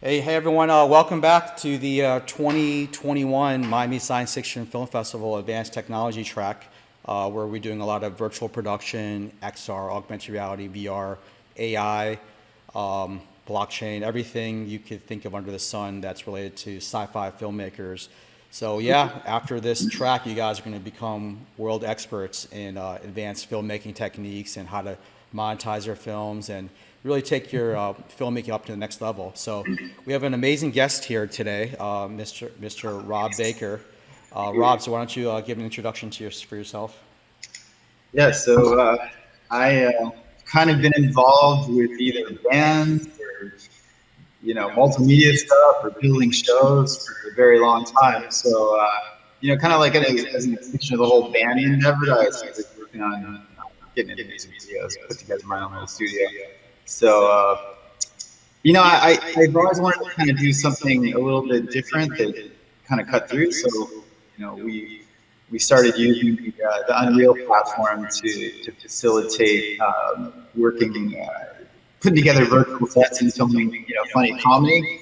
Hey everyone, welcome back to the 2021 Miami Science Fiction Film Festival Advanced Technology track, where we're doing a lot of virtual production, XR, augmented reality, VR, AI, blockchain, everything you could think of under the sun that's related to sci-fi filmmakers. So yeah, after this track, you guys are going to become world experts in advanced filmmaking techniques and how to monetize your films and really take your filmmaking up to the next level. So we have an amazing guest here today, Mr. Rob Baker. Rob, so why don't you give an introduction for yourself? Yeah, so I kind of been involved with either bands or multimedia stuff or building shows for a very long time. So kind of like as an extension of the whole band endeavor, I started working on getting into music videos, put together my own little studio. So I've always wanted to kind of do something a little bit different that kind of cut through. So we started using the Unreal platform to facilitate working, putting together virtual sets and filming, funny comedy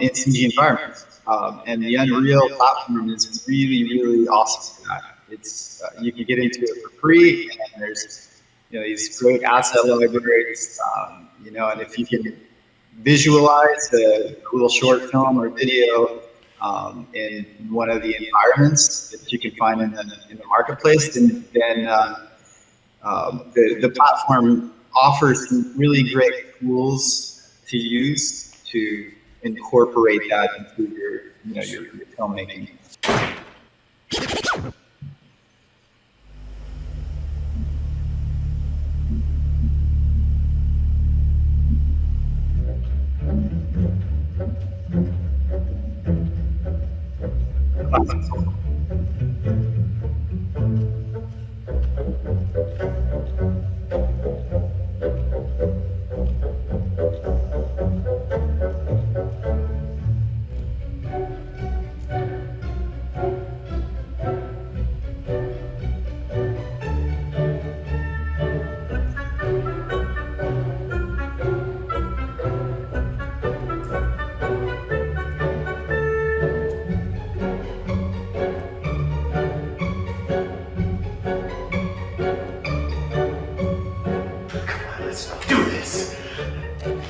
in CG environments. And the Unreal platform is really, really awesome for that. It's you can get into it for free, and there's these great asset libraries, and if you can visualize a little short film or video in one of the environments that you can find in the marketplace, then the platform offers some really great tools to use to incorporate that into your filmmaking.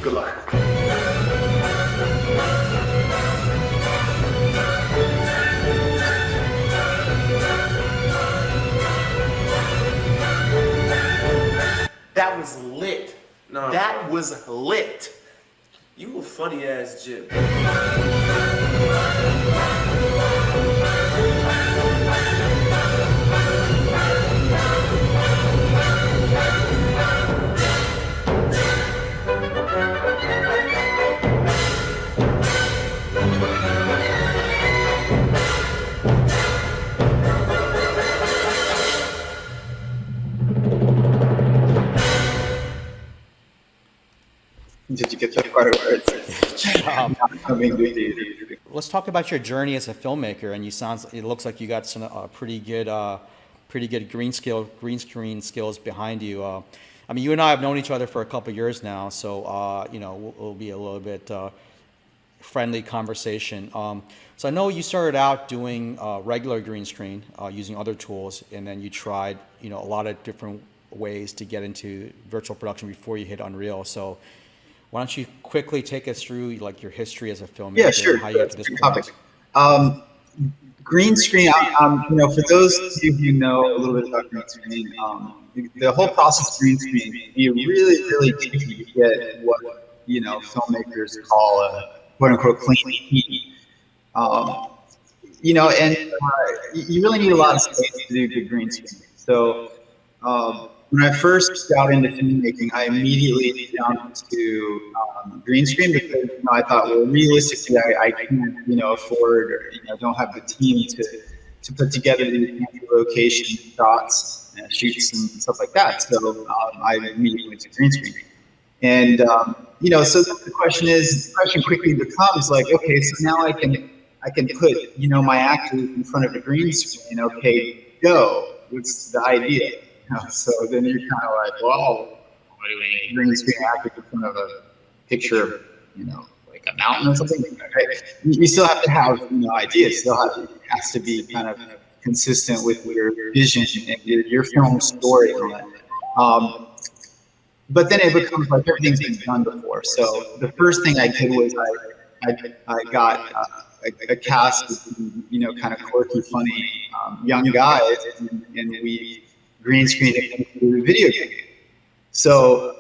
Good luck. That was lit. No, that was lit. You a funny ass Jim. Did you get that part where it's not coming with you? Let's talk about your journey as a filmmaker. And it looks like you got some pretty good green screen skills behind you. I mean, you and I have known each other for a couple of years now, so it'll be a little bit friendly conversation. So I know you started out doing regular green screen using other tools, and then you tried a lot of different ways to get into virtual production before you hit Unreal. So why don't you quickly take us through like your history as a filmmaker? Yeah, sure. And how you got to this point? Green screen. For those of you who know a little bit about green screen, the whole process of green screen can be really, really tricky to get what filmmakers call a quote unquote clean heat. And you really need a lot of space to do good green screen. So when I first got into filmmaking, I immediately jumped to green screen because I thought, well, realistically, I can't afford or don't have the team to put together these location shots, shoots, and stuff like that. So I immediately went to green screen. And so the question quickly becomes like, okay, so now I can put my actors in front of a green screen. Okay, go. What's the idea? So then you're kind of like, well, what do we green screen actors in front of a picture of like a mountain or something, right? You still have to have, ideas. It has to be kind of consistent with your vision and your film story. But then it becomes like everything's been done before. So the first thing I did was I got a cast of, kind of quirky, funny young guys, and we green screened it through the video game. So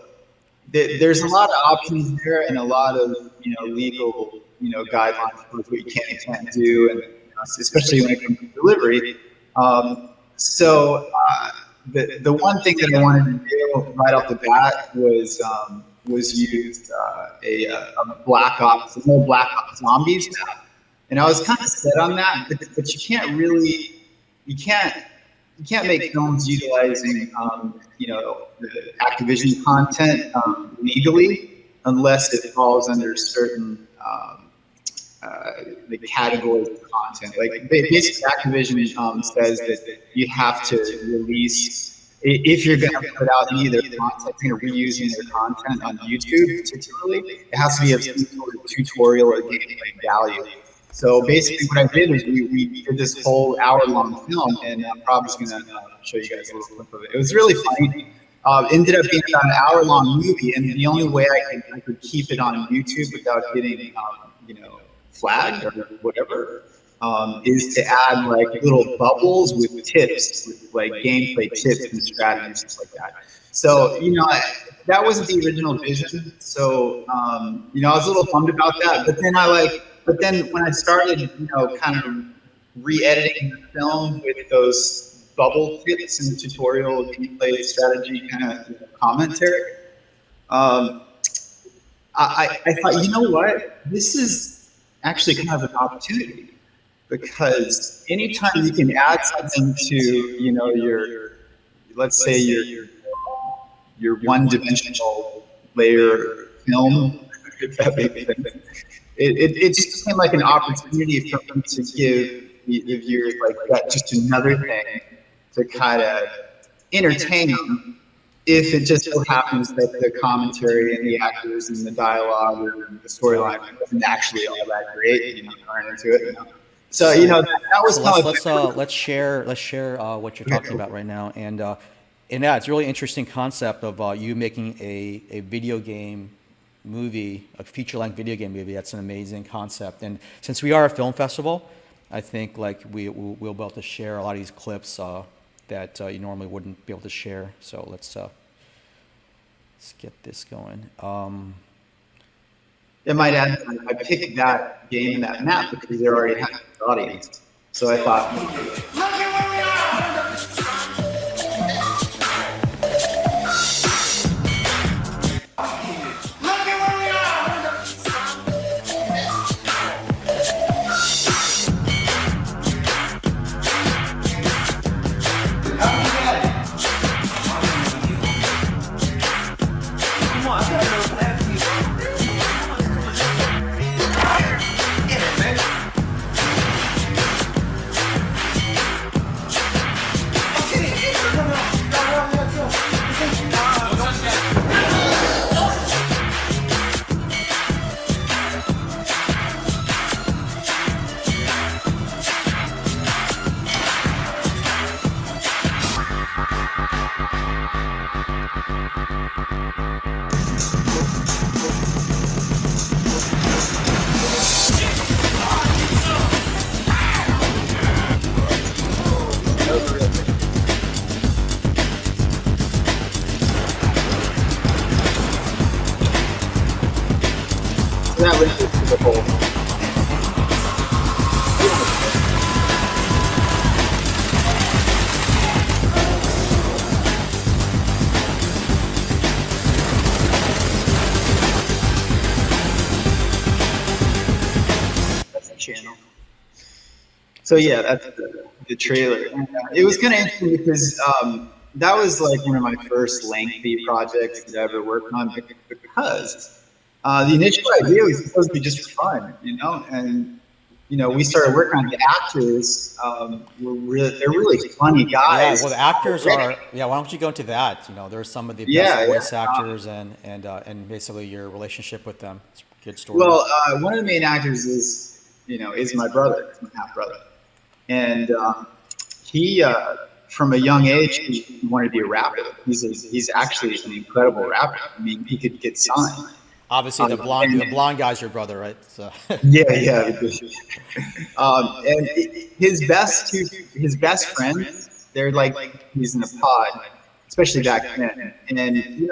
there's a lot of options there, and a lot of legal guidelines for what you can and can't do, and especially when it comes to delivery. The one thing that I wanted to do right off the bat was use a Black Ops, an old Black Ops Zombies map, and I was kind of set on that, but you can't make films utilizing the Activision content legally unless it falls under certain the categories of content. Like basically, Activision says that you have to release, if you're going to put out any of their content, if you're reusing their content on YouTube particularly, it has to be of some sort of tutorial or gameplay value. So basically what I did is we did this whole hour-long film, and I'm probably just going to show you guys a little clip of it. It was really funny. Ended up being about an hour-long movie, and the only way I could keep it on YouTube without getting flagged or whatever is to add like little bubbles with tips, with like gameplay tips and strategies, stuff like that. So that wasn't the original vision. So I was a little bummed about that. But then when I started, kind of re-editing the film with those bubble tips and tutorial gameplay strategy kind of commentary, I thought, you know what? This is actually kind of an opportunity, because anytime you can add something to, your, let's say your one-dimensional layer film, if that makes sense, it just became like an opportunity for them to give the viewers like that, just another thing to kind of entertain them. If it just so happens that the commentary and the actors and the dialogue and the storyline wasn't actually all that great, turn into it. So that was let's share what you're talking about right now, and yeah, it's a really interesting concept of you making a video game movie, a feature-length video game movie. That's an amazing concept, and since we are a film festival, I think like we'll be able to share a lot of these clips that you normally wouldn't be able to share. So let's get this going. I might add, I picked that game and that map because they already had an audience. So I thought, that was just the whole. That's the channel. So yeah, that's the trailer. It was kind of interesting because that was like one of my first lengthy projects that I ever worked on, because the initial idea was supposed to be just fun, and we started working on the actors. They're really funny guys. Yeah, well, the actors are. Yeah, why don't you go into that? There's some of the best voice actors and basically your relationship with them. Good story. Well, one of the main actors is my brother, my half brother, and he from a young age he wanted to be a rapper. He's actually an incredible rapper. I mean, he could get signed. Obviously, the blonde guy's your brother, right? So. Yeah. And his best friends, they're like he's in a pod, especially back then. And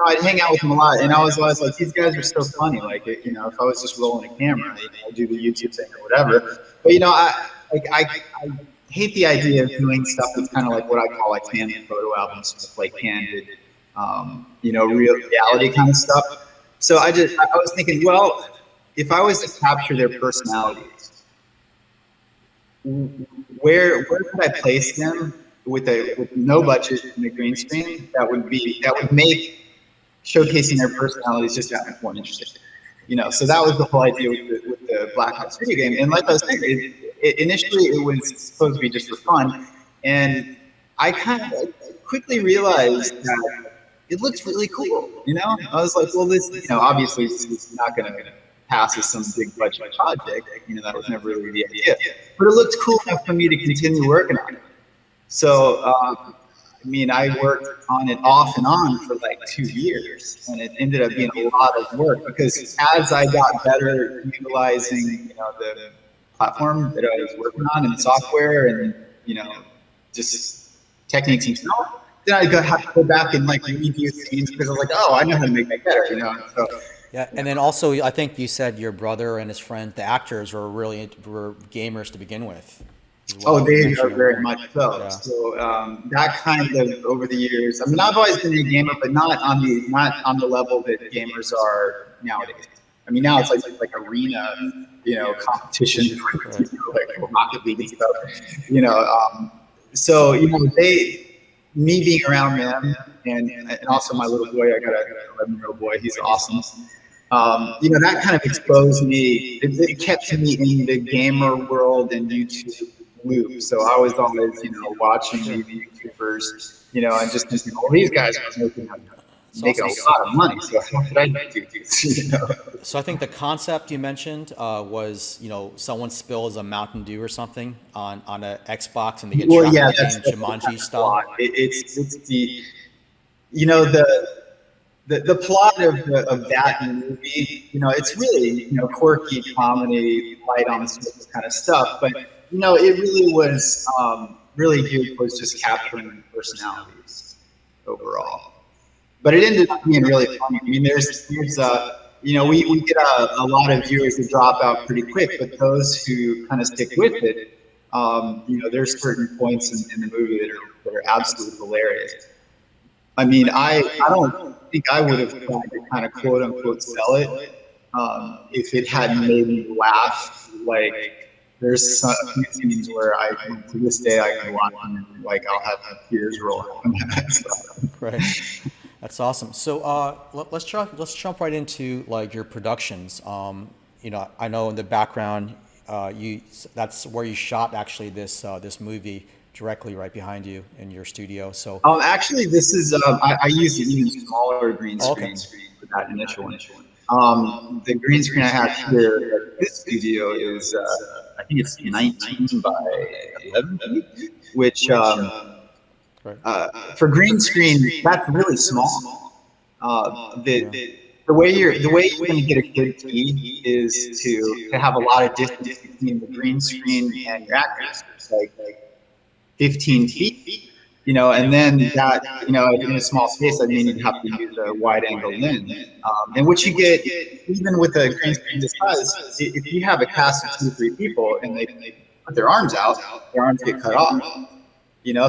I'd hang out with him a lot, and I was always like, these guys are so funny. Like, if I was just rolling a camera, I'd do the YouTube thing or whatever. But I hate the idea of doing stuff that's kind of like what I call like family photo albums, stuff like candid, real reality kind of stuff. So I was thinking, well, if I was to capture their personalities, where could I place them with no budget and a green screen that would make showcasing their personalities just that much more interesting. So that was the whole idea with the Black Ops video game. And like I was saying, initially it was supposed to be just for fun, and I kind of quickly realized that it looks really cool. I was like, well, this, obviously this is not going to pass as some big budget project. That was never really the idea, but it looked cool enough for me to continue working on it. So, I worked on it off and on for like 2 years, and it ended up being a lot of work because as I got better utilizing, the platform that I was working on and the software and, just techniques and stuff, then I have to go back and like review scenes because I was like, oh, I know how to make that better, So, yeah, and then also I think you said your brother and his friend, the actors, were gamers to begin with. Well, they are very much so. Yeah. So that kind of over the years. I've always been a gamer, but not on the level that gamers are nowadays. Now it's like arena, competition, like Rocket League and stuff. So me being around them, and also my little boy, I got an 11-year-old boy. He's awesome. That kind of exposed me. It kept me in the gamer world and YouTube loop. So I was always, watching these YouTubers, and just thinking, well, these guys are making a lot of money. So how could I do this? So I think the concept you mentioned was, someone spills a Mountain Dew or something on an Xbox and they get trapped in the game, Jumanji style. It's the plot of that movie. It's really quirky comedy, light on the surface kind of stuff, but it really was really geared towards just capturing personalities overall. But it ended up being really funny. There's we get a lot of viewers that drop out pretty quick, but those who kind of stick with it, there's certain points in the movie that are absolutely hilarious. I don't think I would have tried to kind of quote unquote sell it if it hadn't made me laugh. Like there's some scenes where to this day I can watch them and like I'll have tears roll out. Right. That's awesome. So let's jump right into like your productions. I know in the background, that's where you shot actually this movie directly right behind you in your studio. So actually, this is I used an even smaller green screen for that initial one. The green screen I have here at this studio is I think it's 19 by 11 feet, which. For green screen, that's really small. The way you're going to get a good key is to have a lot of distance between the green screen and your actors. It's like 15 feet, and then that, in a small space, you'd have to use a wide angle lens. And what you get, even with a green screen this size, if you have a cast of 2 or 3 people and they put their arms out, their arms get cut off.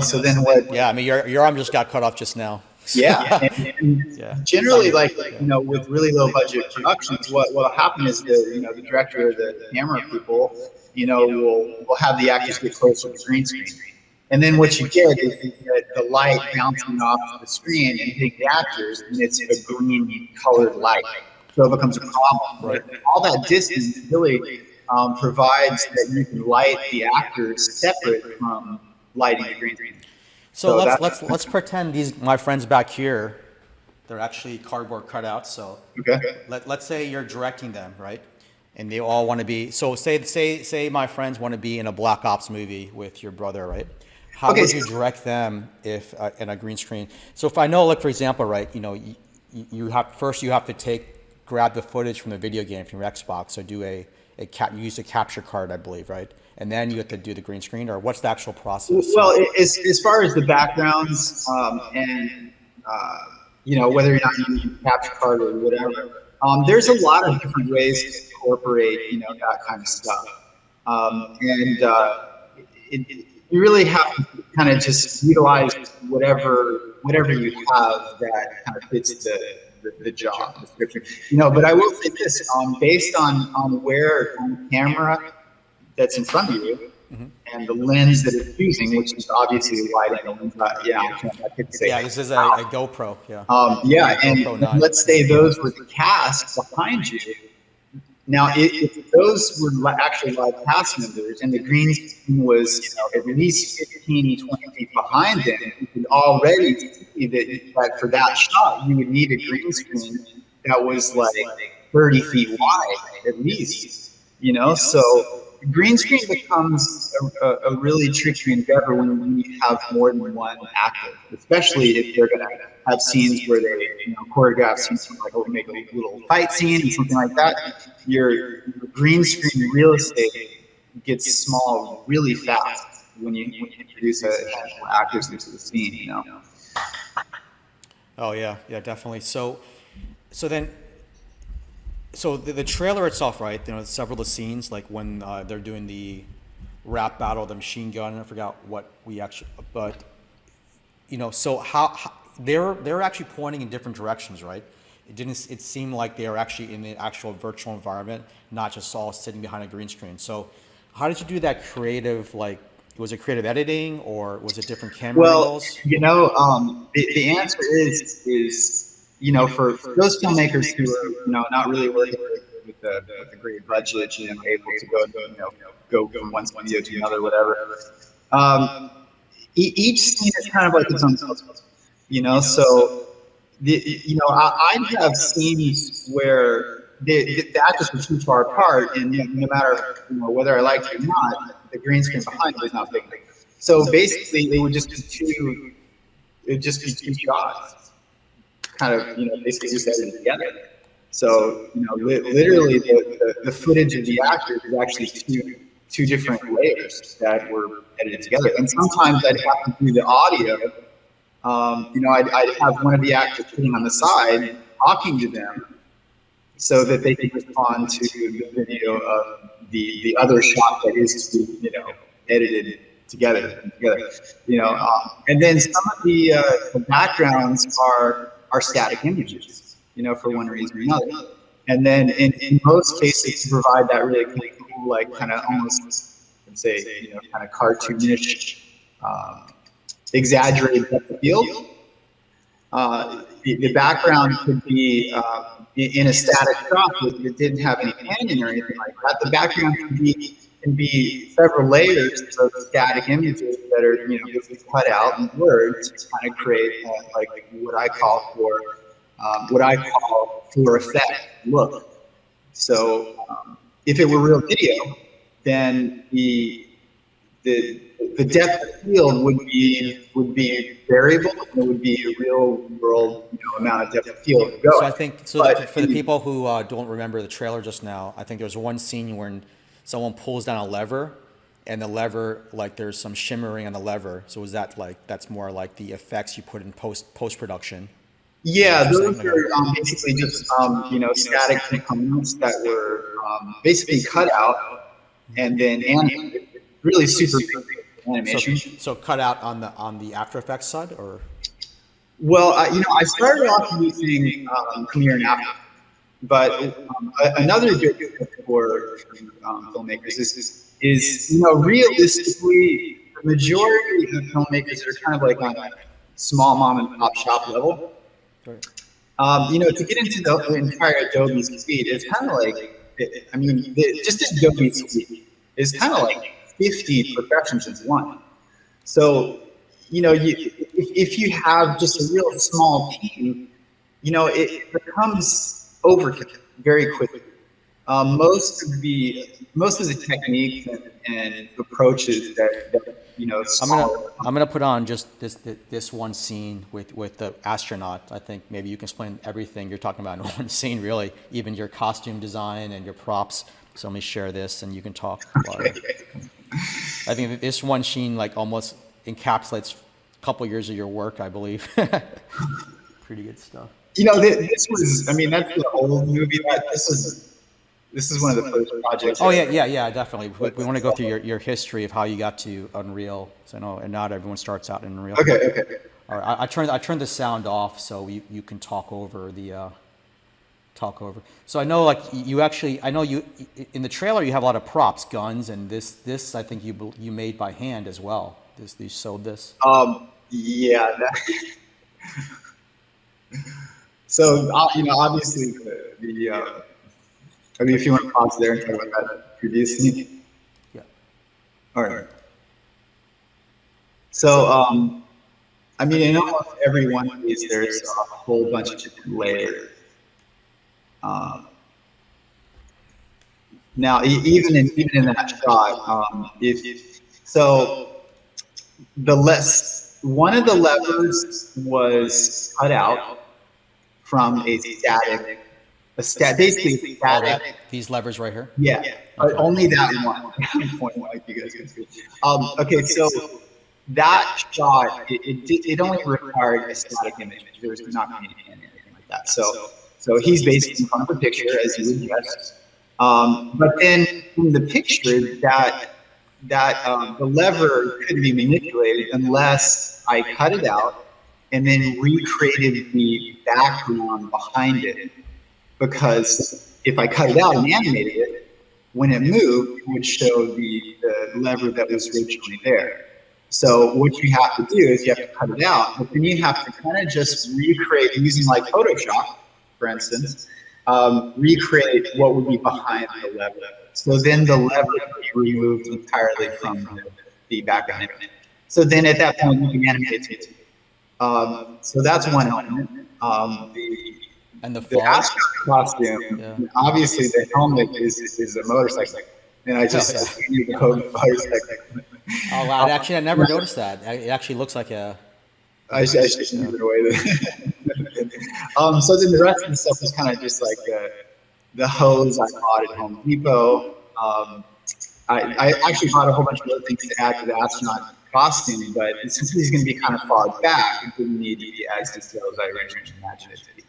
So then what? Yeah, your arm just got cut off just now. Yeah, and generally, with really low budget productions, what will happen is the director or the camera people, will have the actors get closer to the green screen, and then what you get is the light bouncing off the screen and hitting the actors, and it's a green colored light, so it becomes a problem. Right. All that distance really provides that you can light the actors separate from lighting the green screen. So let's pretend my friends back here, they're actually cardboard cutouts. So okay. let's say you're directing them, right? and they all want to be. So say my friends want to be in a Black Ops movie with your brother, right? How would you direct them if in a green screen? So if I know, like for example, right, you have to grab the footage from the video game from your Xbox, so do you use a capture card, I believe, right? And then you have to do the green screen, or what's the actual process? Well, as far as the backgrounds and whether or not you use capture card or whatever, there's a lot of different ways to incorporate that kind of stuff, you really have to kind of just utilize whatever you have that kind of fits the job description. But I will say this, based on where on the camera that's in front of you and the lens that it's using, which is obviously a wide angle lens. I could say. Yeah, this is a GoPro. Yeah. And let's say those were the cast behind you. Now, if those were actually live cast members and the green screen was at least 15, 20 feet behind them, you could already see that for that shot, you would need a green screen that was like 30 feet wide at least, So green screen becomes a really tricky endeavor when you have more than one actor, especially if they're going to have scenes where they choreograph scenes like make a little fight scene and something like that. Your green screen real estate gets small really fast when you introduce actors into the scene. Oh yeah, definitely. So the trailer itself, right? Several of the scenes, like when they're doing the rap battle, the machine gun. I forgot what we actually, but so how they're actually pointing in different directions, right? It seemed like they were actually in the actual virtual environment, not just all sitting behind a green screen. So how did you do that creative? Like, was it creative editing or was it different camera angles? The answer is for those filmmakers who are not really working with the great budget and able to go from one studio to another, whatever. Each scene is kind of like its own puzzle, So I have scenes where the actors were too far apart, and no matter whether I liked it or not, the green screen behind was not big. So basically, it would just be two shots, kind of basically just edited together. So literally, the footage of the actors is actually two different layers that were edited together, and sometimes I'd have to do the audio. I'd have one of the actors sitting on the side talking to them so that they could respond to the video of the other shot that is to be, edited together. And then some of the backgrounds are static images, for one reason or another. And then in most cases, to provide that really cool, like kind of almost, let's say, kind of cartoonish, exaggerated depth of field. The background could be in a static shot that didn't have any panning or anything like that. The background can be several layers of static images that are basically cut out in words to kind of create like what I call for effect look. So if it were real video, then the depth of field would be variable. It would be a real world amount of depth of field to go. So I think for the people who don't remember the trailer just now, I think there's one scene where someone pulls down a lever, and the lever, like there's some shimmering on the lever. So is that that's more like the effects you put in post production? Yeah, those are basically just static components that were basically cut out and then animated. Really super animation. So cut out on the After Effects side, or? Well, I started off using Premiere and After, but another good tip for filmmakers is realistically the majority of filmmakers are kind of like on a small mom and pop shop level. Right. To get into the entire Adobe suite, it's kind of like, just Adobe suite is kind of like 50 professions in one. So, if you have just a real small team, it becomes overkill very quickly. Most of the techniques and approaches that I'm gonna put on just this one scene with the astronaut. I think maybe you can explain everything you're talking about in one scene, really, even your costume design and your props. So let me share this, and you can talk about it. I think this one scene like almost encapsulates a couple years of your work, I believe. Pretty good stuff. This was, I mean, that's the old movie. This is one of the first projects. Oh yeah, definitely. We want to go through your history of how you got to Unreal. So I know, and not everyone starts out in Unreal. Okay. All right, I turned the sound off so you can talk over the talk over. So I know like I know you in the trailer you have a lot of props, guns, and this I think you made by hand as well. You sewed this. Yeah. So obviously I mean, if you want to pause there and talk about that previously. Yeah. All right. So, I mean, in almost every one of these, there's a whole bunch of different layers. Now, even in that shot, one of the levers was cut out from basically a static. These levers right here. Yeah, but only that one point, like you guys can see. Okay, so that shot, it only required a static image. There was not going to be anything like that. So he's basically in front of a picture, as you would guess. But then in the picture, that the lever couldn't be manipulated unless I cut it out and then recreated the background behind it. Because if I cut it out and animated it, when it moved, it would show the lever that was originally there. So what you have to do is you have to cut it out, but then you have to kind of just recreate using like Photoshop, for instance, recreate what would be behind the lever. So then the lever would be removed entirely from the background. So then at that point you can animate it. So that's one element. And the astronaut costume, obviously the helmet is a motorcycle. And I just the motorcycle. Oh wow! Actually, I never noticed that. It actually looks like a. I should move it away. So then the rest of the stuff is kind of just like the hose I bought at Home Depot. I actually bought a whole bunch of other things to add to the astronaut costume, but since he's going to be kind of far back, it didn't need to be as detailed as I originally imagined it to be.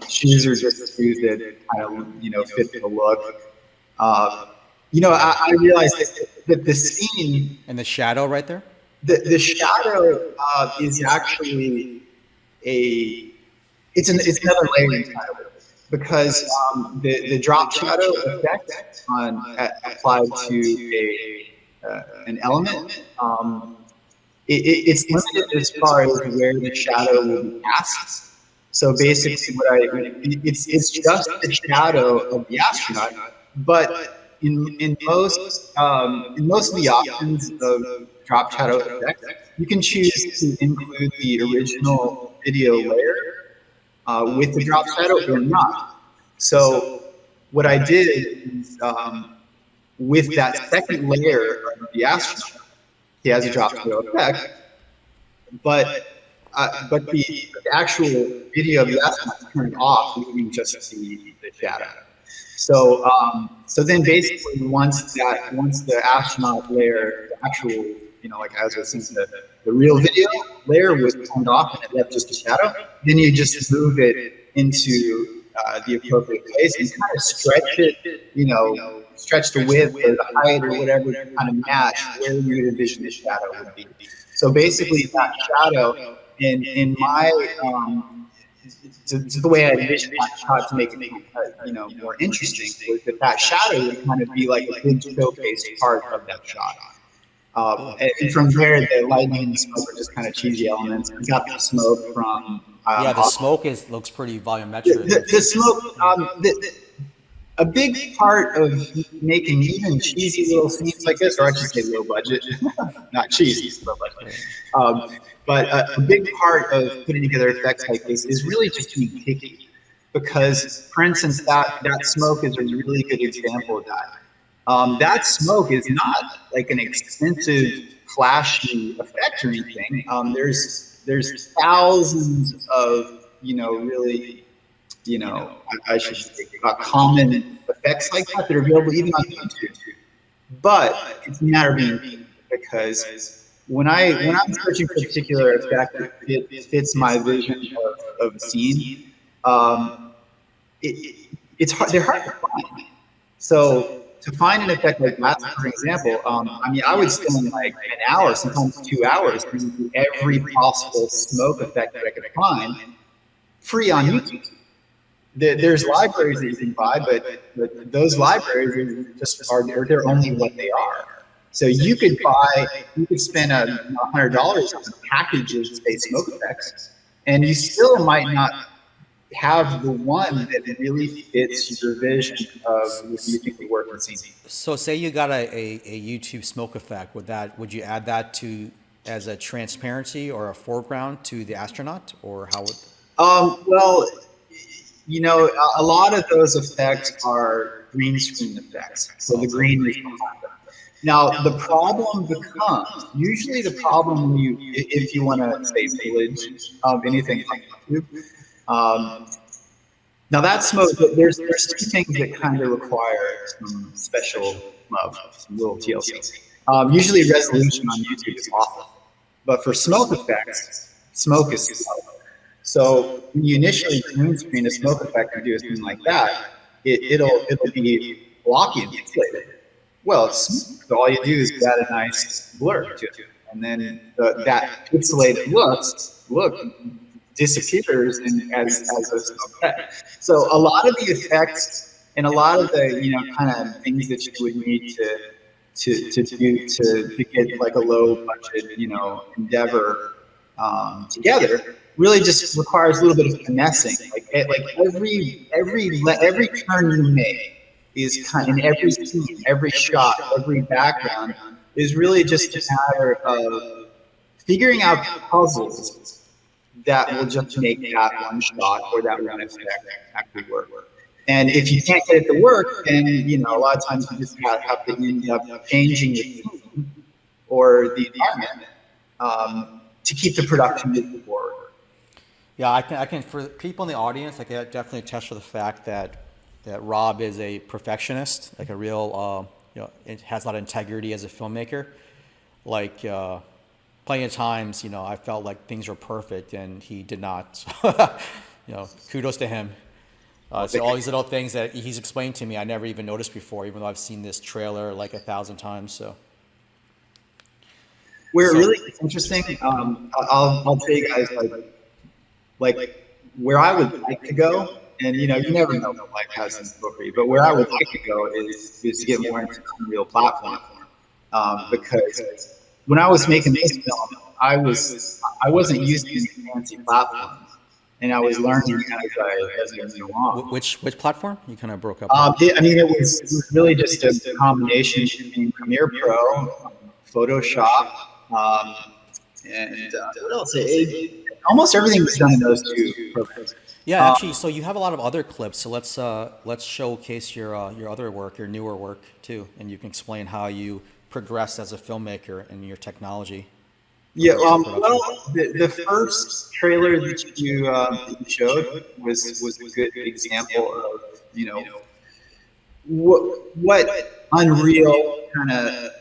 Shoes are just shoes that kind of fit the look. I realized that the scene and the shadow right there. The shadow is actually it's another layering title because the drop shadow effect applied to an element. It's limited as far as where the shadow will be cast. So basically, it's just the shadow of the astronaut, but in most of the options of drop shadow effect, you can choose to include the original video layer with the drop shadow or not. So what I did is with that second layer of the astronaut, he has a drop shadow effect, but the actual video of the astronaut is turned off, leaving just the shadow. So then basically once the astronaut layer, the actual, like as I was saying, the real video layer was turned off and it left just a shadow, then you just move it into the appropriate place and kind of stretch it, stretch the width or the height or whatever to kind of match where you would envision the shadow would be. So basically that shadow in my the way I envisioned my shot to make it more interesting was that shadow would kind of be like a big showcase part of that shot. And from there, the lightning and the smoke are just kind of cheesy elements. We got the smoke from the smoke looks pretty volumetric. The smoke. A big part of making even cheesy little scenes like this, or I should say low budget, not cheesy, low budget. But a big part of putting together effects like this is really just being picky. because, for instance, that smoke is a really good example of that. That smoke is not like an expensive, flashy effect or anything. There's thousands of, really, I should say, common effects like that that are available even on YouTube. But it's a matter of being, because when I'm searching for a particular effect that fits my vision of a scene, um, it's hard. They're hard to find. So to find an effect like that, for example, I mean, I would spend like an hour, sometimes 2 hours, going through every possible smoke effect that I could find, free on YouTube. There's libraries that you can buy, but those libraries they're only what they are. So you could spend $100 on a package of, say, smoke effects, and you still might not have the one that really fits your vision of what you think would work in scene. So say you got a YouTube smoke effect. Would you add that to as a transparency or a foreground to the astronaut, or how would? Well, a lot of those effects are green screen effects. So the green is behind them. Now, the problem becomes, usually the problem when if you want to say village of anything like YouTube, now that smoke, there's two things that kind of require some special love, some little TLC. Usually resolution on YouTube is awful, but for smoke effects, smoke is slow. So when you initially green screen a smoke effect and do a thing like that, it'll be blocky and pixelated. Well, so all you do is add a nice blur to it, and then that pixelated look disappears as a smoke effect. So a lot of the effects and a lot of the kind of things that you would need to do to get like a low budget endeavor together really just requires a little bit of finessing. Like every turn you make is in every scene, every shot, every background is really just a matter of figuring out puzzles that will just make that one shot or that one effect actually work. And if you can't get it to work, then a lot of times you just have to end up changing the scene or the environment to keep the production moving forward. Yeah, I can for people in the audience, I can definitely attest for the fact that Rob is a perfectionist, like a real, it has a lot of integrity as a filmmaker. Like, plenty of times, I felt like things were perfect and he did not. Kudos to him. So all these little things that he's explained to me, I never even noticed before, even though I've seen this trailer like 1,000 times. So. Where it really is interesting, I'll tell you guys like where I would like to go, and you never know what life has in store for you. But where I would like to go is to get more into the Unreal platform, because when I was making this film, I wasn't used to using fancy platforms, and I was learning as I went along. Which platform? You kind of broke up. It was really just a combination between Premiere Pro, Photoshop, and what else? Almost everything was done in those two programs. Yeah, actually, so you have a lot of other clips. So let's showcase your other work, your newer work too, and you can explain how you progressed as a filmmaker and your technology. Yeah, the first trailer that you showed was a good example of what Unreal kind of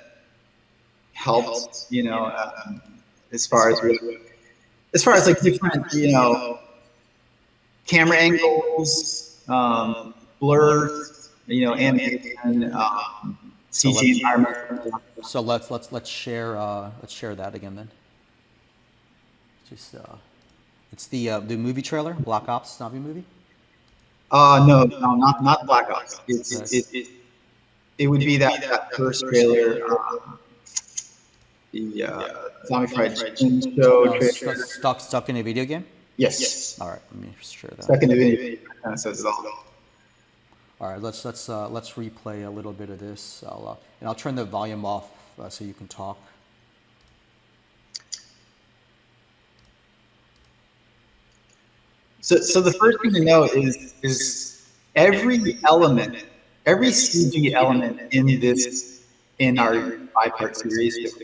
helped as far as like different camera angles, blurs, animation, CG environment. So let's share that again then. Just it's the movie trailer, Black Ops zombie movie. No, not Black Ops. It would be that first trailer, the Zombie Fried Chicken show trailer. Stuck in a video game. Yes. All right, let me share that. Stuck in a video game kind of says it all. All right, let's replay a little bit of this. I'll turn the volume off so you can talk. So the first thing to know is every element, every CG element in our 5-part series,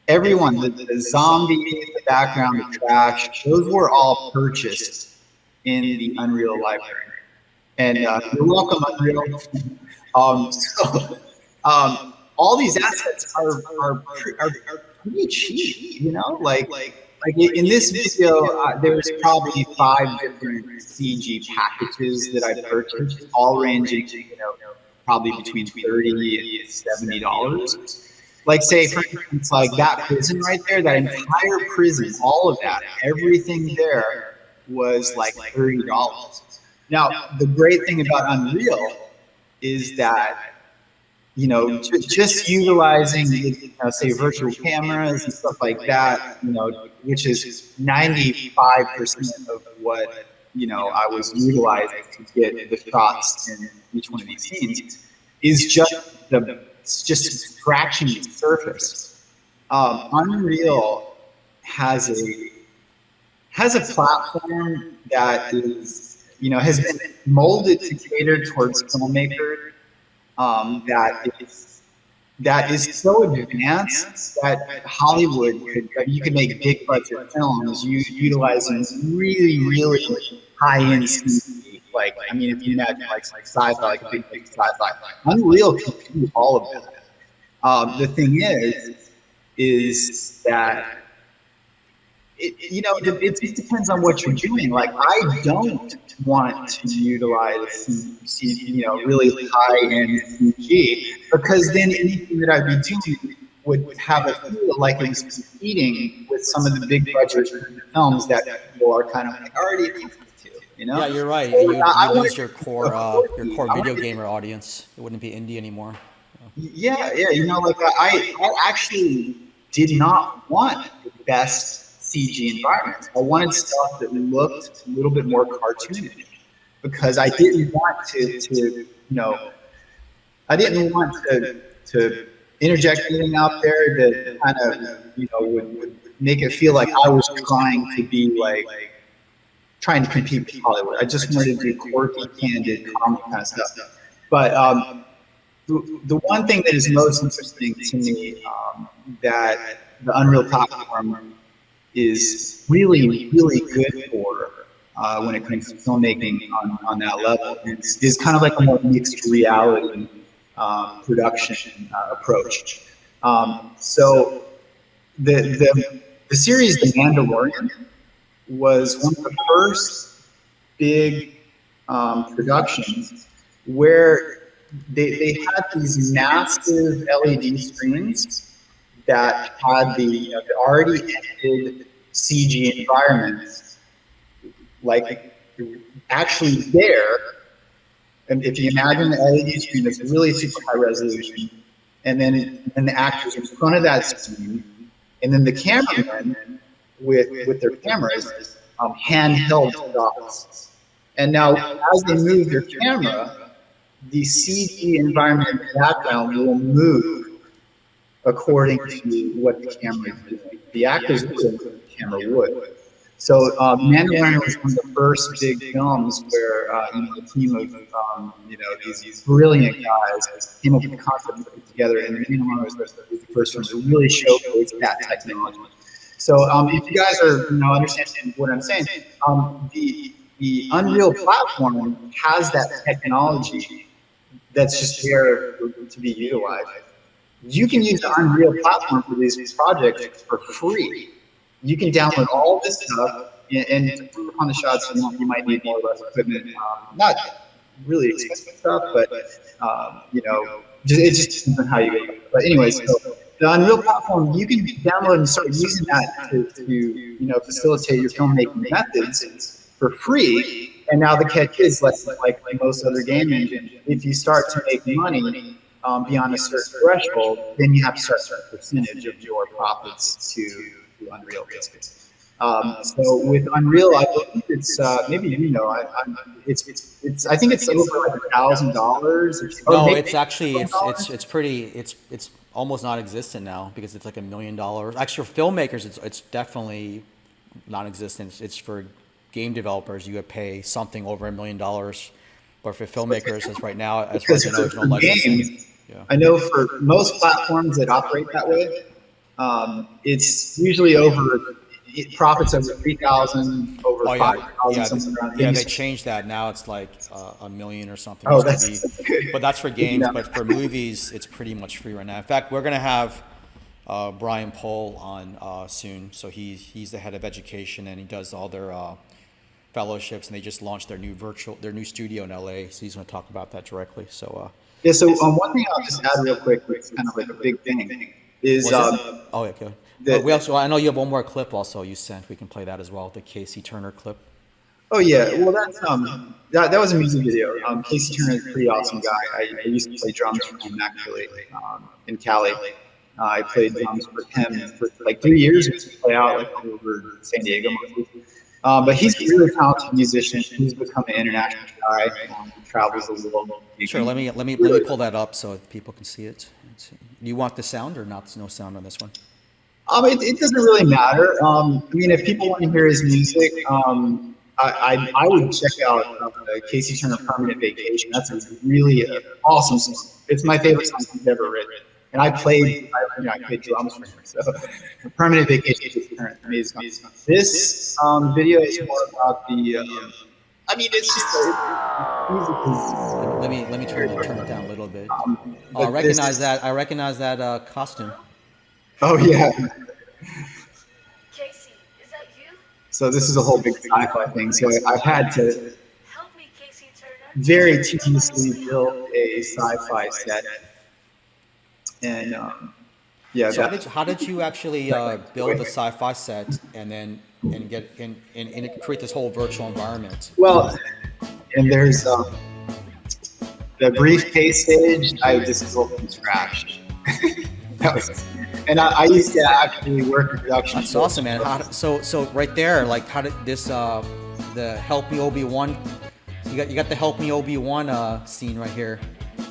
everyone, the zombie, the background, the trash, those were all purchased in the Unreal library. And you're welcome, Unreal. So all these assets are pretty cheap, you know, like in this video, there's probably 5 different CG packages that I purchased, all ranging, you know, probably between $30 and $70. Like, say, for instance, like that prison right there, that entire prison, all of that, everything there was like $30. Now, the great thing about Unreal is that, you know, just utilizing, you know, say virtual cameras and stuff like that, you know, which is 95% of what, you know, I was utilizing to get the shots in each one of these scenes, is just scratching the surface. Unreal has a platform that is, you know, has been molded to cater towards filmmakers, that is so advanced that Hollywood you could make big budget films utilizing really high end CG. Like, I mean, if you imagine like sci-fi, like a big sci-fi, Unreal can do all of that. The thing is that you know, it just depends on what you're doing. Like, I don't want to utilize, you know, really high-end CG, because then anything that I'd be doing would have a feel like it was competing with some of the big budget films that people are kind of like already accustomed to. You know? Yeah, you're right. So, You lose your core video gamer audience. It wouldn't be indie anymore. Yeah. You know, like I actually did not want the best CG environments. I wanted stuff that looked a little bit more cartoonish, because I didn't want to you know, I didn't want to interject anything out there that kind of, you know, would make it feel like I was trying to be like trying to compete with Hollywood. I just wanted to do quirky, candid, comedy kind of stuff. But the one thing that is most interesting to me, that the Unreal platform is really good for, when it comes to filmmaking on that level, is kind of like a more mixed reality production approach. So the series The Mandalorian was one of the first big productions where they had these massive LED screens that had the already edited CG environments, like actually there. And if you imagine the LED screen that's really super high resolution, and then the actors in front of that screen, and then the cameramen with their cameras, handheld shots. And now, as they move their camera, the CG environment in the background will move according to what the camera is doing. The actors would, the camera would. So Mandalorian was one of the first big films where you know, a team of you know, these brilliant guys came up with the concept and put it together, and Mandalorian was the first film to really showcase that technology. So if you guys are, you know, understanding what I'm saying, the Unreal platform has that technology that's just there to be utilized. You can use the Unreal platform for these projects for free. You can download all this stuff, and to improve upon the shots, you might need more or less equipment. Not really expensive stuff, but you know, it just depends on how you go. But anyways, so the Unreal platform, you can download and start using that to you know, facilitate your filmmaking methods for free. And now the catch is, like most other game engines, if you start to make money beyond a certain threshold, then you have to start a certain percentage of your profits to Unreal, basically. So with Unreal, I believe it's maybe, you know, it's I think it's over like $1,000. No, it's actually it's almost non-existent now, because it's like $1 million. Actually, for filmmakers, it's definitely non-existent. It's for game developers, you would pay something over $1 million. But for filmmakers, as right now, as far Because as I know, there's no for licensing. games, Yeah. I know for most platforms that operate that way, it's usually profits over 3,000, over Oh 5,000, yeah, something around. yeah. They changed that. Now it's like $1 million or something. Oh, Used to that's be, good. but that's for games. Yeah. But for movies, it's pretty much free right now. In fact, we're gonna have Brian Pohl on soon. So he's the head of education, and he does all their fellowships, and they just launched their new studio in LA. So he's gonna talk about that directly. So Yeah, so one thing I'll just add real quick, it's kind of like a big thing, is oh yeah, okay. We also, I know you have one more clip also you sent. We can play that as well, the Casey Turner clip. oh yeah, well that's that was a music video. Casey Turner is a pretty awesome guy. I used to play drums for him actually in Cali. I played drums for him for like 3 years. We used to play out like all over San Diego mostly. But he's a really talented musician. He's become an international guy. He travels the world. Sure. Let me pull that up so people can see it. Do you want the sound or not? No sound on this one. It doesn't really matter. I mean, if people want to hear his music, I would check out Casey Turner "Permanent Vacation." That's a really awesome song. It's my favorite song he's ever written. And I played drums for him. So, "Permanent Vacation" is an amazing song. This video is more about the. I mean, it's just music is. Let me turn it down a little bit. I recognize that. I recognize that costume. Oh yeah. Casey, is that you? So this is a whole big sci-fi thing. So I had to Help me, Casey Turner. very tediously build a sci-fi set, and yeah. So how did you actually build the sci-fi set and then get and create this whole virtual environment? Well, and there's the briefcase stage. I just built from scratch. That was, and I used to actually work in production. That's awesome, man. So right there, like, how did this the Help Me Obi-Wan? You got the Help Me Obi-Wan scene right here.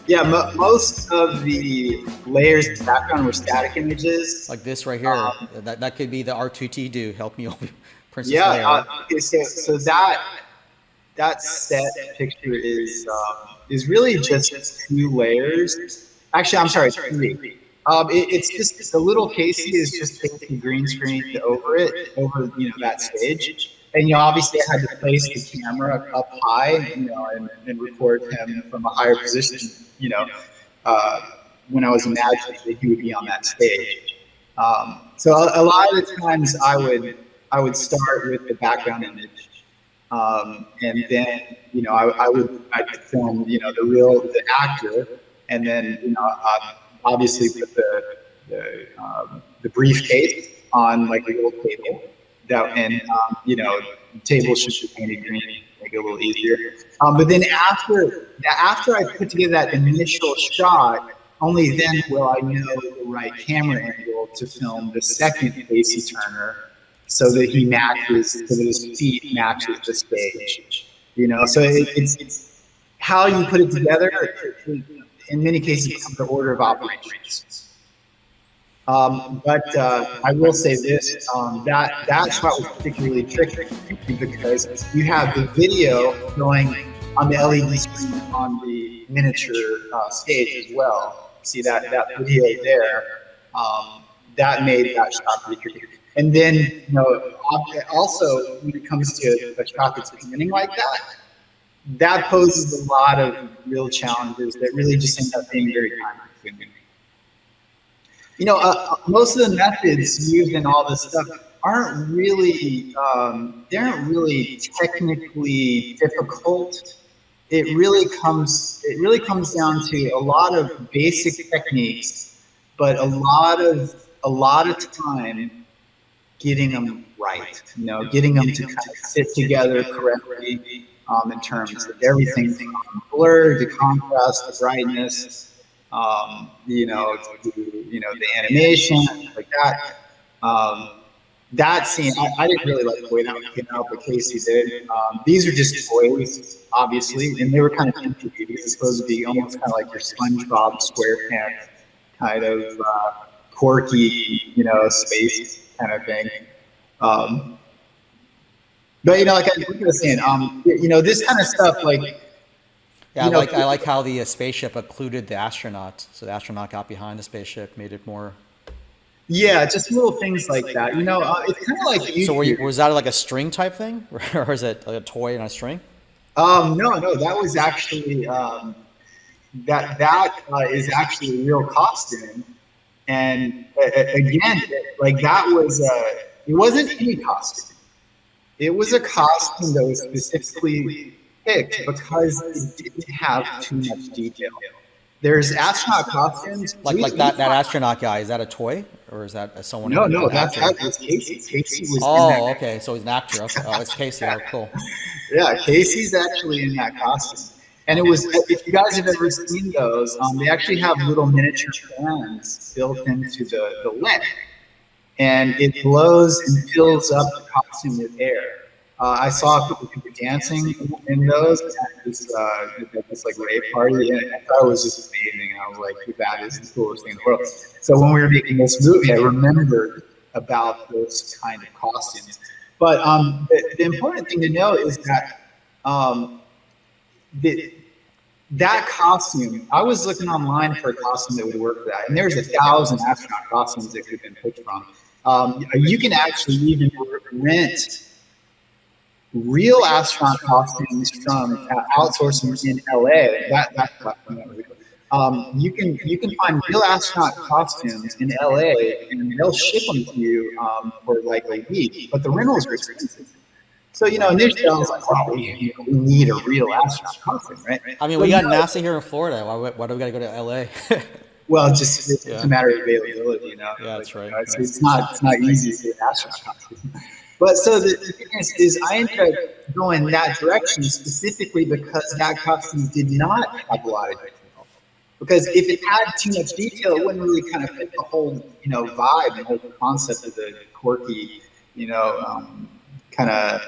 Yeah, most of the layers in the background were static images. Like this right here. That could be the R2-D2 Help Me Obi Princess Yeah, Leia. okay, so that set picture is really just 2 layers. Actually, I'm sorry, 3. It's just the little Casey is just basically green screen over that stage, and obviously I had to place the camera up high, and record him from a higher position, when I was imagining that he would be on that stage. So a lot of the times I would start with the background image, and then I'd film the actor, and then obviously put the briefcase on like a little table and table should be painted green, make it a little easier. But then after I put together that initial shot, only then will I know the right camera angle to film the second Casey Turner, so that he matches, so that his feet matches the stage. So it's how you put it together. In many cases, becomes the order of operations. But I will say this: that shot was particularly tricky because you have the video going on the LED screen on the miniature stage as well. See that video there? That made that shot pretty tricky. And then, also when it comes to a shot that's spinning like that poses a lot of real challenges that really just end up being very time-consuming. Most of the methods used in all this stuff aren't really technically difficult. It really comes down to a lot of basic techniques, but a lot of time getting them right. Getting them to kind of fit together correctly. In terms of everything from blur to contrast to brightness, the animation, like that. That scene, I didn't really like the way that came out, but Casey did. These are just toys, obviously, and they were kind of empty. It's supposed to be almost kind of like your SpongeBob SquarePants kind of quirky, space kind of thing. But like I was saying, this kind of stuff, like, Yeah, I like how the spaceship occluded the astronaut, so the astronaut got behind the spaceship, made it more. yeah, just little things like that. It's kind of like So YouTube. was that like a string type thing, or is it like a toy and a string? No, that was actually that is actually a real costume. And again, like that was it wasn't any costume. It was a costume that was specifically picked because it didn't have too much detail. There's astronaut costumes. Like that astronaut guy, is that a toy or is that someone? No, an actor? that was Casey. Casey was in Oh, that. okay. So he's an actor. Okay. Oh, it's Casey. Oh, cool. Yeah, Casey's actually in that costume. And it was, if you guys have ever seen those, they actually have little miniature fans built into the leg. And it blows and fills up the costume with air. I saw a couple people dancing in those at this like rave party, and I thought it was just amazing. I was like, that is the coolest thing in the world. So when we were making this movie, I remembered about those kind of costumes. But the important thing to know is that that costume, I was looking online for a costume that would work for that, and there's 1,000 astronaut costumes that could have been picked from. You can actually even rent real astronaut costumes from outsourcing in LA. You can find real astronaut costumes in LA, and they'll ship them to you for like a week. But the rentals are expensive. So initially I was like, "Wow, we need a real astronaut costume, right?" I mean, we got NASA here in Florida. Why do we got to go to LA? Well, it's a matter of availability, Yeah, that's right. It's not easy to get an astronaut costume. But so the thing is I ended up going that direction specifically because that costume did not have a lot of detail. Because if it had too much detail, it wouldn't really kind of fit the whole, vibe, the whole concept of the quirky, kind of,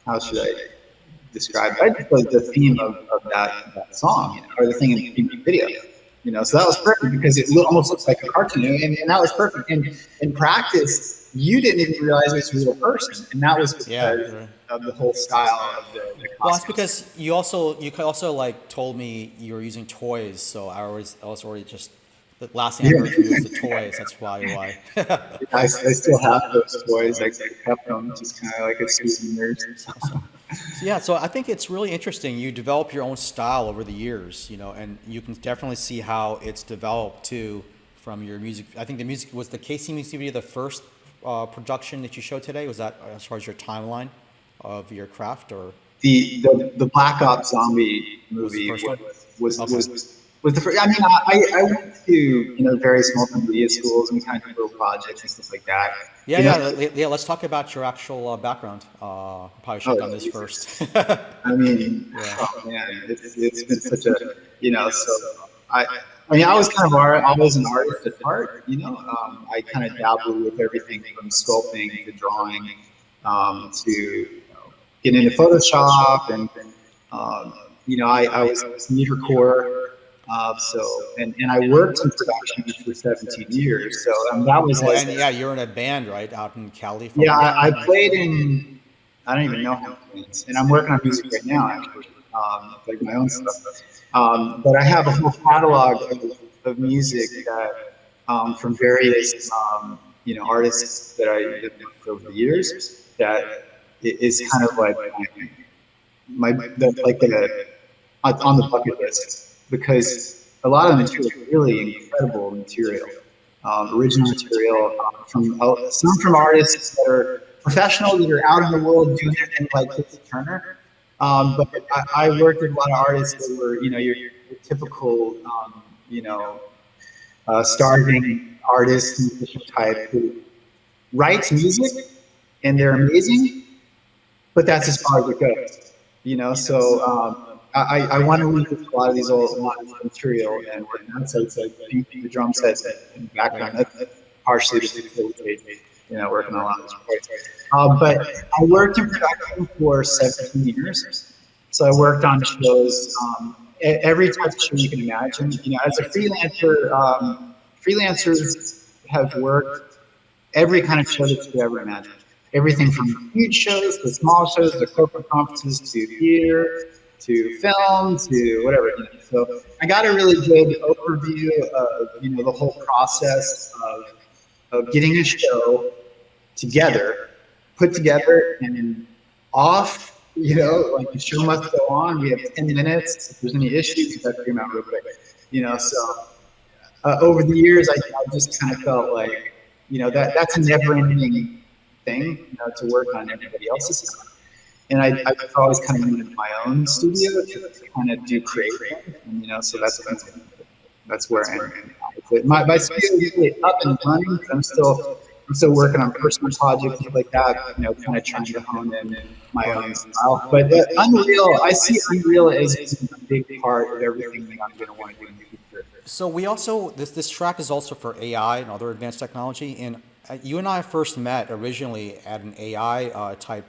how should I describe it? I just like the theme of that song, or the thing in the video. So that was perfect because it almost looks like a cartoon, and that was perfect. And in practice, you didn't even realize it was a real person, and that was because of the whole style of the costume. Well, it's because you also like told me you were using toys, so I was already just the last thing I heard from you was the toys. That's why. I still have those toys. I kept them just kind of like a souvenir. So I think it's really interesting. You develop your own style over the years, and you can definitely see how it's developed too from your music. I think the music was the Casey music video, the first production that you showed today. Was that as far as your timeline of your craft, or the Black Ops Zombie movie was the first. I mean, I went to very small media schools and we kind of did little projects and stuff like that. Yeah. Let's talk about your actual background. Probably should have done this first. I mean, oh man, it's been such a So I was kind of always an artist at heart. I kind of dabbled with everything from sculpting to drawing to getting into Photoshop and I was meter core. And I worked in production for 17 years. So that was you're in a band, right, out in Cali? Yeah, I played in, I don't even know how many bands. And I'm working on music right now, actually, like my own stuff. But I have a whole catalog of music that from various artists that I have met over the years that is kind of like on the bucket list. Because a lot of the material is really incredible material, original material some from artists that are professional, that are out in the world doing their thing like Casey Turner. But I worked with a lot of artists that were, your typical, starving artist, musician type who writes music and they're amazing, but that's as far as it goes. So. I want to leave a lot of these old material, and that's like the drum sets in the background. That's partially to facilitate, working on a lot of these projects. But I worked in production for 17 years, so I worked on shows, every type of show you can imagine. As a freelancer, freelancers have worked every kind of show that you could ever imagine. everything from huge shows to small shows to corporate conferences to theater to film to whatever. So I got a really good overview of the whole process of getting a show together, put together, and off. Like the show must go on. We have 10 minutes. If there's any issues, you got to figure them out real quick. So over the years, I just kind of felt like, that's a never-ending thing, to work on everybody else's stuff. And I always kind of wanted my own studio to kind of do creative. And, so that's where I am. My studio is really up and running. I'm still working on personal projects, stuff like that. Kind of trying to hone in my own style. But Unreal, I see Unreal as a big part of everything that I'm going to want to do in the future. So we also, this track is also for AI and other advanced technology. And you and I first met originally at an AI type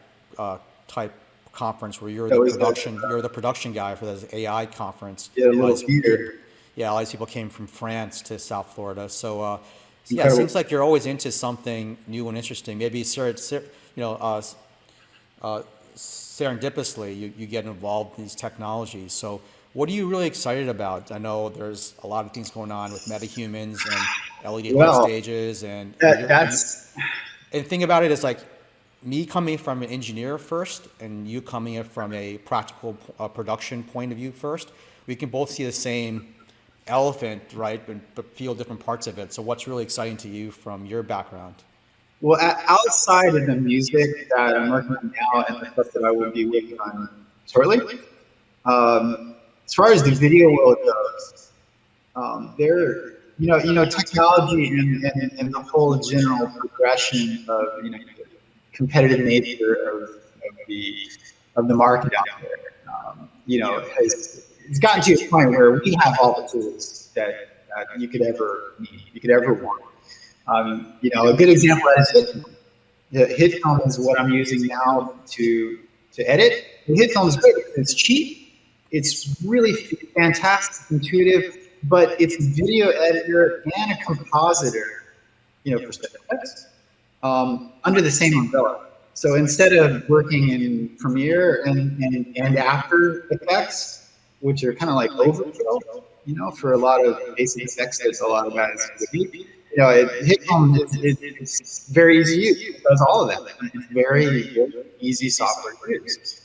conference where you're the production guy for this AI conference. Yeah, a little theater. Yeah, a lot of people came from France to South Florida. So yeah, it seems like you're always into something new and interesting. Maybe serendipitously you get involved in these technologies. So what are you really excited about? I know there's a lot of things going on with metahumans and LED light stages, and and think about it as like me coming from an engineer first, and you coming in from a practical production point of view first. We can both see the same elephant, right, but feel different parts of it. So what's really exciting to you from your background? Well, outside of the music that I'm working on now and the stuff that I will be working on shortly, as far as the video world goes, technology and the whole general progression of competitive nature of the market out there, it's gotten to a point where we have all the tools that you could ever need, you could ever want. A good example of that is HitFilm. HitFilm is what I'm using now to edit. And HitFilm is great. It's cheap. It's really fantastic, intuitive, but it's a video editor and a compositor, for special effects, under the same umbrella. So instead of working in Premiere and After Effects, which are kind of like overkill, for a lot of basic effects that a lot of guys would need. HitFilm is very easy to use. It does all of that. It's very easy software to use.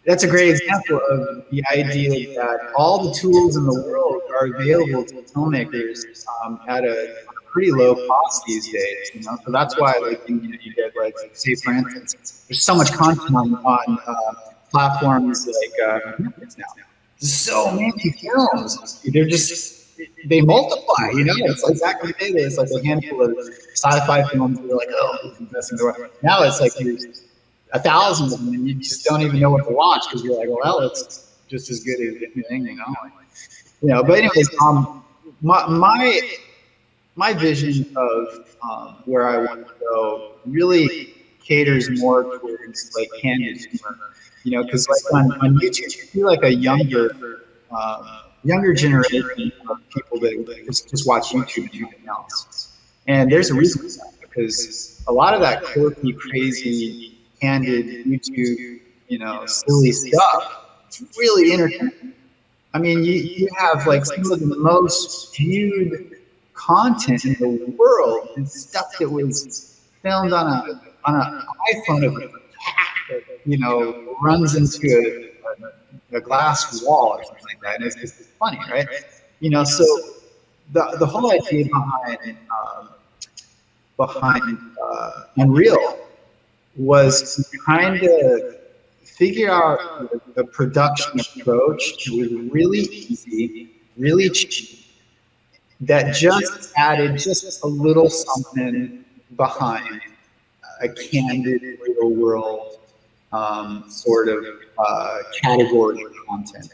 That's a great example of the idea that all the tools in the world are available to filmmakers at a pretty low cost these days. So that's why, you get say for instance, there's so much content on platforms like Netflix now. So many films. They multiply, It's exactly the day. It's like a handful of sci-fi films. You're like, oh, this is interesting. Now it's like there's 1,000 of them, and you just don't even know what to watch because you're like, well, it's just as good as anything, But anyways, my vision of where I want to go really caters more towards like candid humor, because on YouTube, you see like a younger generation of people that just watch YouTube and nothing else. And there's a reason for that, because a lot of that quirky, crazy, candid YouTube, silly stuff, it's really entertaining. I mean, you have like some of the most viewed content in the world and stuff that was filmed on an iPhone of a cat that, runs into a glass wall or something like that. And it's funny, right? So the whole idea behind Unreal was to kind of figure out a production approach that was really easy, really cheap, that just added just a little something behind a candid, real world sort of category of content.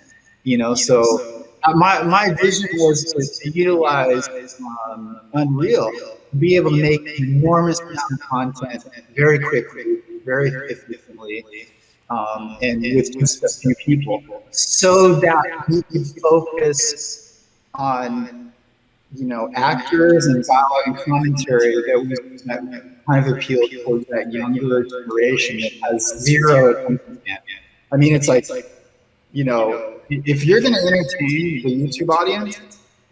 So my vision was to utilize Unreal to be able to make an enormous amount of content very quickly, very efficiently, and with just a few people, so that we could focus on actors and dialogue and commentary that kind of appealed towards that younger generation that has zero attention span. I mean, it's like, if you're going to entertain the YouTube audience,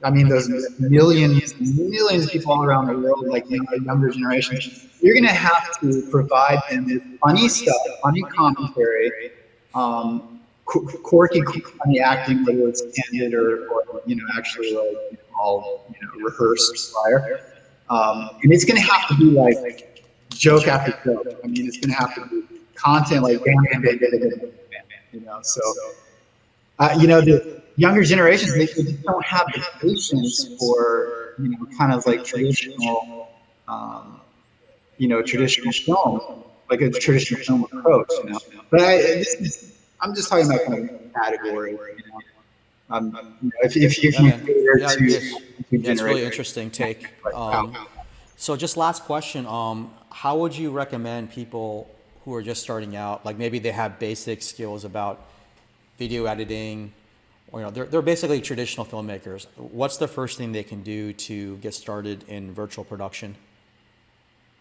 I mean, those millions of people all around the world, like the younger generation, you're going to have to provide them with funny stuff, funny commentary, quirky, funny acting, whether it's candid or actually like all rehearsed prior. And it's going to have to be like joke after joke. I mean, it's going to have to be content like bam, bam, bam, bam, bam, bam, bam, So, the younger generations, they just don't have the patience for kind of like traditional, traditional film, like a traditional film approach. But I'm just talking about kind of category. If you can cater to that's really interesting take. So just last question, how would you recommend people who are just starting out, like maybe they have basic skills about video editing, or they're basically traditional filmmakers. What's the first thing they can do to get started in virtual production?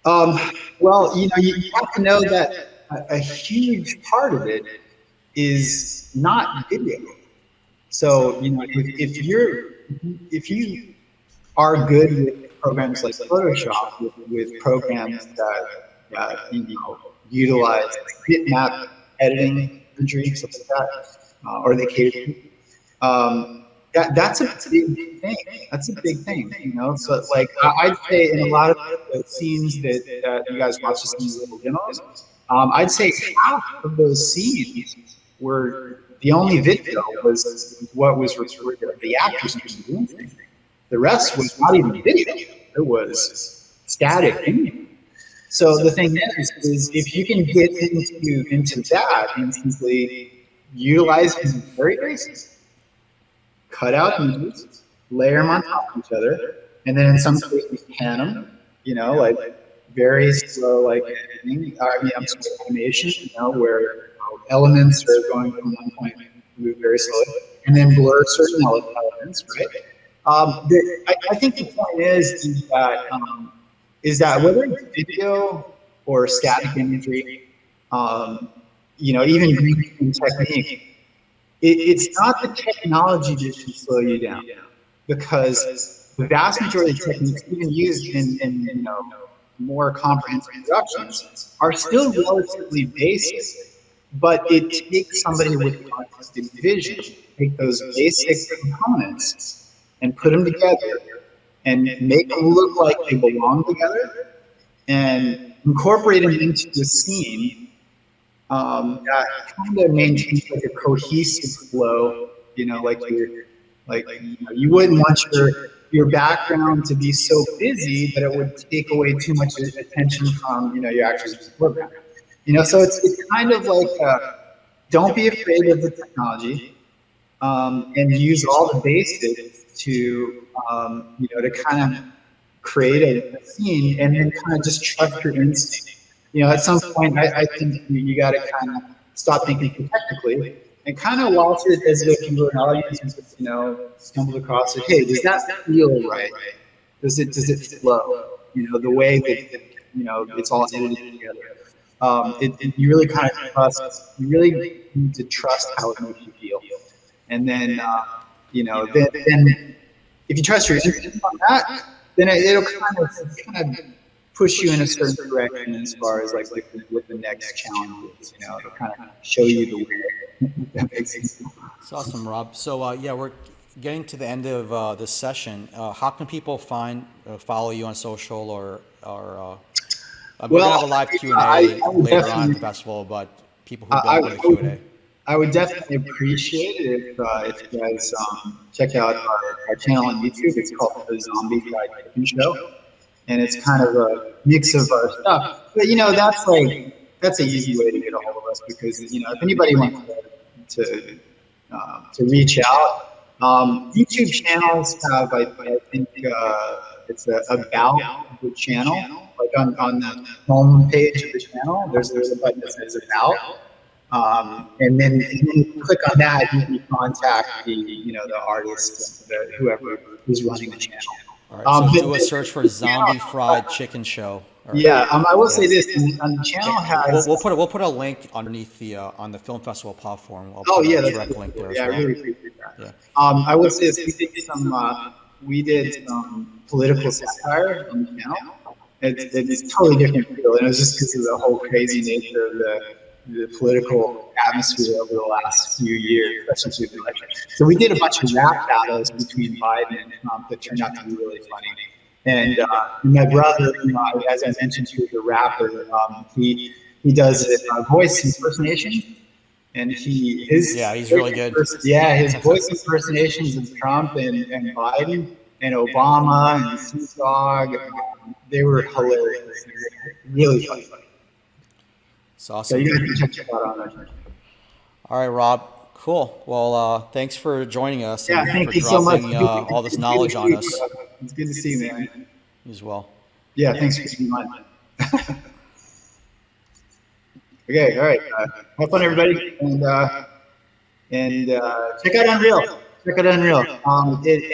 Well, you have to know that a huge part of it is not video. So, if you are good with programs like Photoshop, with programs that utilize bitmap editing, imagery, stuff like that, or they cater, that's a big thing. That's a big thing, So, like, I'd say in a lot of the scenes that you guys watch, just these little demos, I'd say half of those scenes were the only video was what was recorded of the actors doing things. The rest was not even video. It was static image. So the thing is if you can get into that and simply utilize very basic, cut out images, layer them on top of each other, and then in some cases pan them, like very slow, like editing, animation, where elements are going from one point to move very slowly, and then blur certain elements, right? I think the point is that whether it's video or static imagery, even green technique, it's not the technology that should slow you down, because the vast majority of techniques even used in more comprehensive productions are still relatively basic. But it takes somebody with artistic vision to take those basic components and put them together and make them look like they belong together and incorporate them into the scene that kind of maintains like a cohesive flow. You wouldn't want your background to be so busy that it would take away too much attention from your actual foreground. So it's kind of like don't be afraid of the technology, and use all the basics to kind of create a scene, and then kind of just trust your instinct. At some point, I think you got to kind of stop thinking too technically and kind of watch it as if you were an audience and just stumbled across it. Hey, does that feel right? Does it flow? The way that it's all edited together. You really kind of trust. You really need to trust how it makes you feel, and then then if you trust your instinct on that, then it'll kind of push you in a certain direction as far as like what the next challenge is. It'll kind of show you the way. That makes sense. It's awesome, Rob. So we're getting to the end of this session. How can people follow you on social or we're going to have a live Q&A later on at the festival, but people who don't go to Q&A. I would definitely appreciate it if you guys check out our channel on YouTube. It's called The Zombie Fried Chicken Show, and it's kind of a mix of our stuff. But that's an easy way to get a hold of us, because if anybody wants to reach out, YouTube channels have I think it's about the channel. Like on the home page of the channel, there's a button that says about, and then you click on that, you can contact the artist, whoever is running the channel. All right, so But do a search for Zombie Fried Chicken Show. All right. yeah, I will say Yeah. this, the channel has. We'll put a link underneath the on the film festival platform. I'll Oh put yeah, a that's direct cool. link there as Yeah, I well. really appreciate that. Yeah. I will say this, we did some political satire on the channel. It's totally different field, and it was just because of the whole crazy nature of the political atmosphere over the last few years, especially through the election. So we did a bunch of rap battles between Biden and Trump that turned out to be really funny. And my brother, as I mentioned, he was a rapper. He does voice impersonation, and Yeah, he's really good. his voice impersonations of Trump and Biden and Obama and Snoop Dogg, they were hilarious. They were really funny. It's So awesome. you guys can check that out on there. All right, Rob. Cool. Well, thanks for joining us Yeah, and thank for you so much. dropping all this knowledge on us It's good to see you, man. as well. Yeah, thanks for being on. Okay, all right. Have fun, everybody, and check out Unreal. Check out Unreal.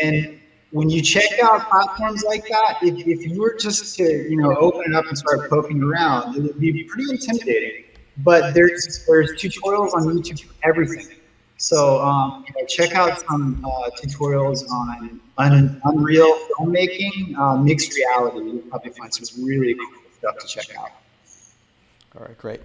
And when you check out platforms like that, if you were just to open it up and start poking around, it would be pretty intimidating. But there's tutorials on YouTube for everything. So check out some tutorials on Unreal filmmaking, mixed reality. You'll probably find some really cool stuff to check out. All right, great.